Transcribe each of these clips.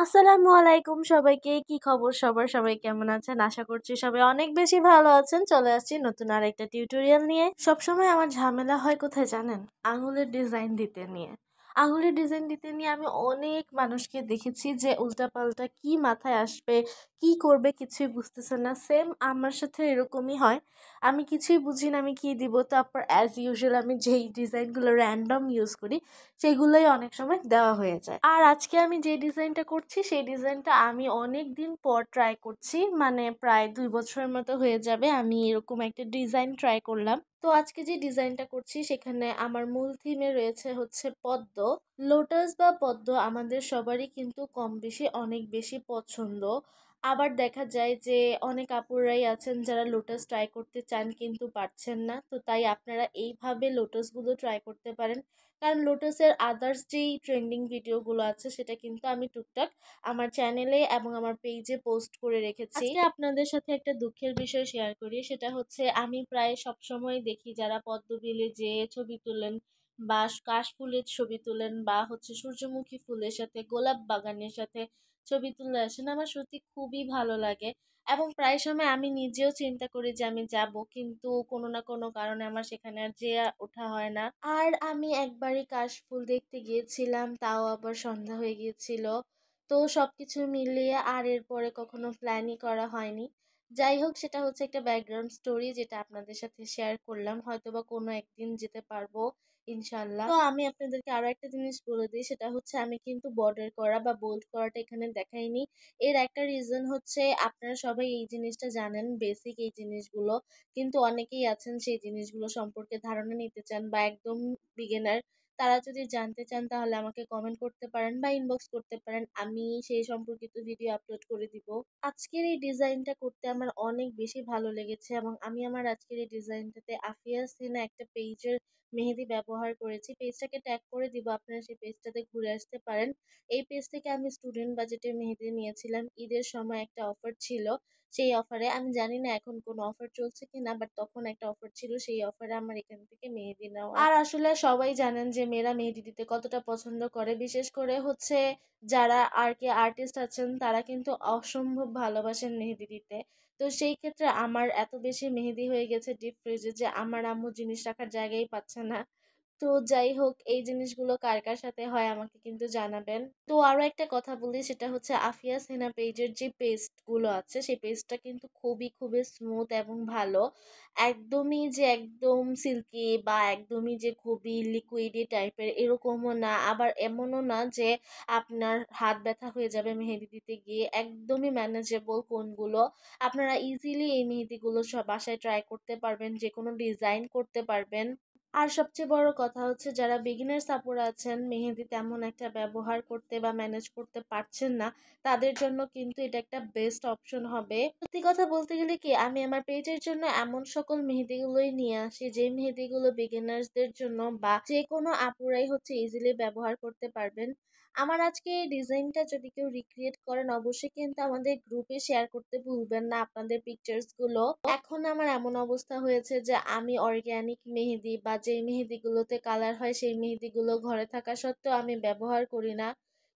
আসসালামু আলাইকুম সবাইকে। কি খবর সবার? সবাই কেমন আছেন? আশা করছি সবাই অনেক বেশি ভালো আছেন। চলে আসছি নতুন আরেকটা টিউটোরিয়াল নিয়ে। সবসময় আমার ঝামেলা হয় কোথায় জানেন? আঙুলের ডিজাইন দিতে নিয়ে। আঙুলের ডিজাইন দিতে নিয়ে আমি অনেক মানুষকে দেখেছি যে উল্টাপাল্টা কি মাথায় আসবে, কি করবে কিছুই বুঝতেছে না। সেম আমার সাথে এরকমই হয়। আমি কিছুই বুঝি না আমি কি দিব। তারপর অ্যাজ ইউজুয়াল আমি যেই ডিজাইনগুলো র্যান্ডম ইউজ করি সেগুলোই অনেক সময় দেওয়া হয়ে যায়। আর আজকে আমি যে ডিজাইনটা করছি সেই ডিজাইনটা আমি অনেক দিন পর ট্রাই করছি, মানে প্রায় 2 বছরের মতো হয়ে যাবে আমি এরকম একটা ডিজাইন ট্রাই করলাম। তো আজকে যে ডিজাইনটা করছি সেখানে আমার মূল থিমে রয়েছে হচ্ছে পদ্ম। লোটাস বা পদ্ম আমাদের সবারই কিন্তু কম বেশি অনেক বেশি পছন্দ। আবার দেখা যায় যে অনেক আপুরাই আছেন যারা লোটাস ট্রাই করতে চান কিন্তু পারছেন না, তো তাই আপনারা এইভাবে লোটাসগুলো ট্রাই করতে পারেন। কারণ লোটাসের আদার্স যেই ট্রেন্ডিং ভিডিওগুলো আছে সেটা কিন্তু আমি টুকটাক আমার চ্যানেলে এবং আমার পেজে পোস্ট করে রেখেছি। আজকে আপনাদের সাথে একটা দুঃখের বিষয় শেয়ার করি, সেটা হচ্ছে আমি প্রায় সবসময় দেখি যারা পদ্মবিলে যে ছবি তোলেন বা কাশফুলের ছবি তোলেন বা হচ্ছে সূর্যমুখী ফুলের সাথে গোলাপ বাগানের সাথে ছবি তুলে আসেন, আমার সত্যি খুবই ভালো লাগে। এবং প্রায় সময় আমি নিজেও চিন্তা করি যে আমি যাব, কিন্তু কোনো না কোনো কারণে আমার সেখানে আর যেয়ে ওঠা হয় না। আর আমি একবারই কাশফুল দেখতে গিয়েছিলাম, তাও আবার সন্ধ্যা হয়ে গিয়েছিল। তো সবকিছু মিলিয়ে আর এরপরে কখনো প্ল্যানই করা হয়নি। যাই হোক, সেটা হচ্ছে একটা ব্যাকগ্রাউন্ড স্টোরি যেটা আপনাদের সাথে শেয়ার করলাম, হয়তোবা কোনো একদিন যেতে পারবো ইনশাল্লাহ। তো আমি আপনাদেরকে আরো একটা জিনিস বলে দিই, সেটা হচ্ছে আমি কিন্তু বর্ডার করা বা বোল্ড করাটা এখানে দেখাইনি। এর একটা রিজন হচ্ছে আপনারা সবাই এই জিনিসটা জানেন, বেসিক এই জিনিসগুলো, কিন্তু অনেকেই আছেন সেই জিনিসগুলো সম্পর্কে ধারণা নিতে চান বা একদম বিগিনার। তারা যদি জানতে চান তাহলে আমাকে কমেন্ট করতে পারেন বা ইনবক্স করতে পারেন, আমি সেই সম্পর্কিত ভিডিও আপলোড করে দিব। আজকের এই ডিজাইনটা করতে আমার অনেক বেশি ভালো লেগেছে এবং আমি আমার আজকের এই ডিজাইনটাতে আফিয়া সিনা একটা পেজের মেহেদি ব্যবহার করেছি। পেজটাকে ট্যাগ করে দিব, আপনারা সেই পেজটাতে ঘুরে আসতে পারেন। এই পেজ থেকে আমি স্টুডেন্ট বাজেটে মেহেদি নিয়েছিলাম। ঈদের সময় একটা অফার ছিল, সেই অফারে আমি জানি না এখন কোনো অফার চলছে কিনা, বাট তখন একটা অফার ছিল, সেই অফারে আমার এখান থেকে মেহেদি নেওয়া। আর আসলে সবাই জানেন যে মেয়েরা মেহেদি দিতে কতটা পছন্দ করে, বিশেষ করে হচ্ছে যারা আর কি আর্টিস্ট আছেন তারা কিন্তু অসম্ভব ভালোবাসেন মেহেদি দিতে। তো সেই ক্ষেত্রে আমার এত বেশি মেহেদি হয়ে গেছে ডিপ ফ্রিজে যে আমার আম্মু জিনিস রাখার জায়গাই পাচ্ছে না। তো যাই হোক, এই জিনিসগুলো কার কার সাথে হয় আমাকে কিন্তু জানাবেন। তো আরো একটা কথা বলি, সেটা হচ্ছে আফিয়া সিনা পেজের যে পেস্ট গুলো আছে সেই পেস্টটা কিন্তু খুবই খুবই স্মুথ এবং ভালো। একদমই যে একদম সিল্কি বা একদমই যে খুবই লিকুইডি টাইপের এরকমও না, আবার এমনও না যে আপনার হাত ব্যথা হয়ে যাবে মেহেদি দিতে গিয়ে। একদমই ম্যানেজেবল কোনগুলো, আপনারা ইজিলি এই মেহেদিগুলো সব বাসায় ট্রাই করতে পারবেন, যে কোনো ডিজাইন করতে পারবেন। আর সবচেয়ে বড় কথা হচ্ছে যারা বিগিনার সাপোর্ট আছেন, মেহেদি তেমন একটা ব্যবহার করতে বা ম্যানেজ করতে পারছেন না, তাদের জন্য কিন্তু এটা একটা বেস্ট অপশন হবে। সত্যি কথা বলতে গেলে কি, আমি আমার পেজের জন্য এমন সকল মেহেদিগুলোই নিয়ে আসি যে মেহেদিগুলো বিগিনার্সদের জন্য বা যে কোনো আপুরাই হচ্ছে ইজিলি ব্যবহার করতে পারবেন। আমার আজকে এই ডিজাইনটা যদি কেউ রিক্রিয়েট করেন অবশ্যই কিন্তু আমাদের গ্রুপে শেয়ার করতে ভুলবেন না আপনাদের পিকচার্স গুলো। এখন আমার এমন অবস্থা হয়েছে যে আমি অর্গ্যানিক মেহেদি বা যে মেহেদিগুলোতে কালার হয় সেই মেহেদিগুলো ঘরে থাকা সত্ত্বেও আমি ব্যবহার করি না।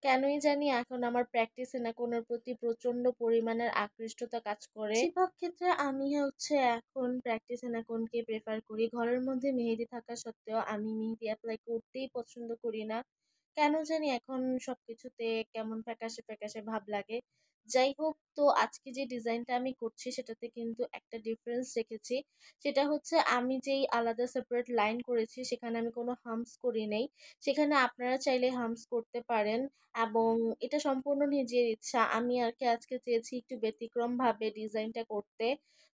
কেনই জানি এখন আমার প্র্যাকটিস এনাকোনের প্রতি প্রচন্ড পরিমাণের আকৃষ্টতা কাজ করে। বেশিরভাগ ক্ষেত্রে আমি হচ্ছে এখন প্র্যাকটিস এনাকোনকে প্রেফার করি। ঘরের মধ্যে মেহেদি থাকা সত্ত্বেও আমি মেহেদি অ্যাপ্লাই করতেই পছন্দ করি না। কেন জানি এখন সবকিছুতে কেমন ফ্যাকাশে ফ্যাকাশে ভাব লাগে। যাই হোক, তো আজকে যে ডিজাইনটা আমি করছি সেটাতে কিন্তু একটা ডিফারেন্স রেখেছি, সেটা হচ্ছে আমি যেই আলাদা সেপারেট লাইন করেছি সেখানে আমি কোনো হামস করি নেই। সেখানে আপনারা চাইলে হামস করতে পারেন এবং এটা সম্পূর্ণ নিজের ইচ্ছা। আমি আর কি আজকে চেয়েছি একটু ব্যতিক্রম ভাবে ডিজাইনটা করতে,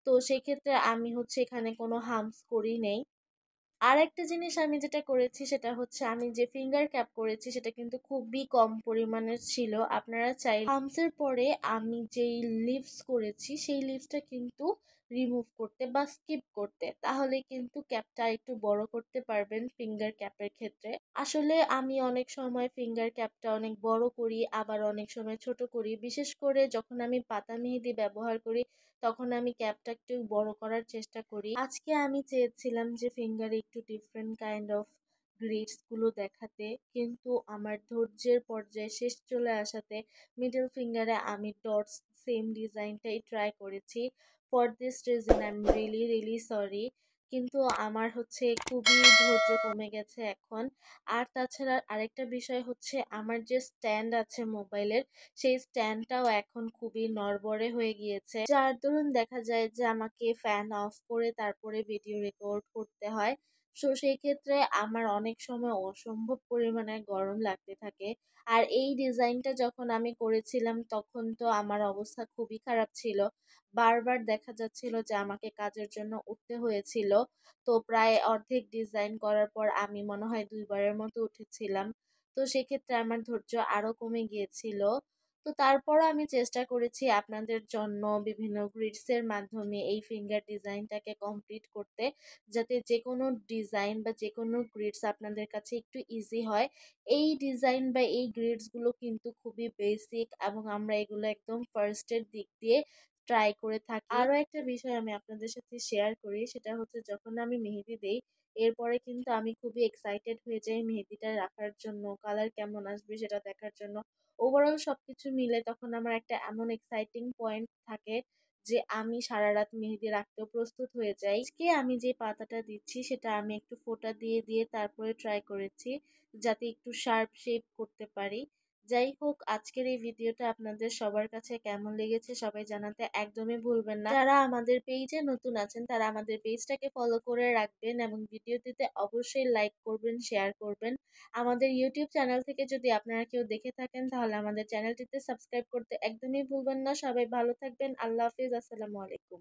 তো সেক্ষেত্রে আমি হচ্ছে এখানে কোনো হামস করি নেই। আর একটা জিনিস আমি যেটা করেছি সেটা হচ্ছে আমি যে ফিঙ্গার ক্যাপ করেছি সেটা কিন্তু খুবই কম পরিমাণের ছিল। আপনারা চাই হামসের পরে আমি যেই লিভস করেছি সেই লিভসটা কিন্তু রিমুভ করতে বা স্কিপ করতে, তাহলে কিন্তু ক্যাপটা একটু বড় করতে পারবেন ফিঙ্গার ক্যাপের ক্ষেত্রে। আসলে আমি অনেক সময় ফিঙ্গার ক্যাপটা অনেক বড় করি, আবার অনেক সময় ছোট করি, বিশেষ করে যখন আমি পাতা মেহেদি ব্যবহার করি তখন আমি ক্যাপটা একটু বড় করার চেষ্টা করি। আজকে আমি চেয়েছিলাম যে ফিঙ্গারে একটু ডিফারেন্ট কাইন্ড অফ গ্রিডসগুলো দেখাতে, কিন্তু আমার ধৈর্যের পর্যায়ে শেষ চলে আসাতে মিডল ফিঙ্গারে আমি ডটস সেম ডিজাইনটাই ট্রাই করেছি। For this reason I am really really sorry. কিন্তু আমার হচ্ছে খুবই ধৈর্য কমে গেছে এখন। আর তাছাড়া আরেকটা বিষয় হচ্ছে, আমার যে স্ট্যান্ড আছে মোবাইলের, সেই স্ট্যান্ডটাও এখন খুবই নড়বড়ে হয়ে গিয়েছে, যার দরুন দেখা যায় যে আমাকে ফ্যান অফ করে তারপরে ভিডিও রেকর্ড করতে হয়। সো সেই ক্ষেত্রে আমার অনেক সময় অসম্ভব পরিমাণে গরম লাগতে থাকে। আর এই ডিজাইনটা যখন আমি করেছিলাম তখন তো আমার অবস্থা খুবই খারাপ ছিল। বারবার দেখা যাচ্ছিল যে আমাকে কাজের জন্য উঠতে হয়েছিল। তো প্রায় অর্ধেক ডিজাইন করার পর আমি মনে হয় 2 বারের মতো উঠেছিলাম। তো সেক্ষেত্রে আমার ধৈর্য আরো কমে গিয়েছিল। তো তারপরও আমি চেষ্টা করেছি আপনাদের জন্য বিভিন্ন গ্রিডসের মাধ্যমে এই ফিঙ্গার ডিজাইনটাকে কমপ্লিট করতে, যাতে যে কোনো ডিজাইন বা যে কোনো গ্রিডস আপনাদের কাছে একটু ইজি হয়। এই ডিজাইন বা এই গ্রিডসগুলো কিন্তু খুবই বেসিক, এবং আমরা এগুলো একদম ফার্স্টের দিক দিয়ে ট্রাই করে থাকি। আরও একটা বিষয় আমি আপনাদের সাথে শেয়ার করি, সেটা হচ্ছে যখন আমি মেহেদি দেই, এরপরে কিন্তু আমি খুবই এক্সাইটেড হয়ে যাই মেহেদিটা রাখার জন্য, কালার কেমন আসবে সেটা দেখার জন্য। ওভারঅল সবকিছু মিলে তখন আমার একটা এমন এক্সাইটিং পয়েন্ট থাকে যে আমি সারা রাত মেহেদি রাখতেও প্রস্তুত হয়ে যাই। আজকে আমি যে পাতাটা দিচ্ছি সেটা আমি একটু ফোঁটা দিয়ে দিয়ে তারপরে ট্রাই করেছি, যাতে একটু শার্প শেপ করতে পারি। যাই হোক, আজকের এই ভিডিওটা আপনাদের সবার কাছে কেমন লেগেছে সবাই জানাতে একদমই ভুলবেন না। যারা আমাদের পেজে নতুন আছেন তারা আমাদের পেজটাকে ফলো করে রাখবেন, এবং ভিডিওটিতে অবশ্যই লাইক করবেন, শেয়ার করবেন। আমাদের ইউটিউব চ্যানেল থেকে যদি আপনারা কেউ দেখে থাকেন তাহলে আমাদের চ্যানেলটিতে সাবস্ক্রাইব করতে একদমই ভুলবেন না। সবাই ভালো থাকবেন। আল্লাহ হাফিজ। আসসালামু আলাইকুম।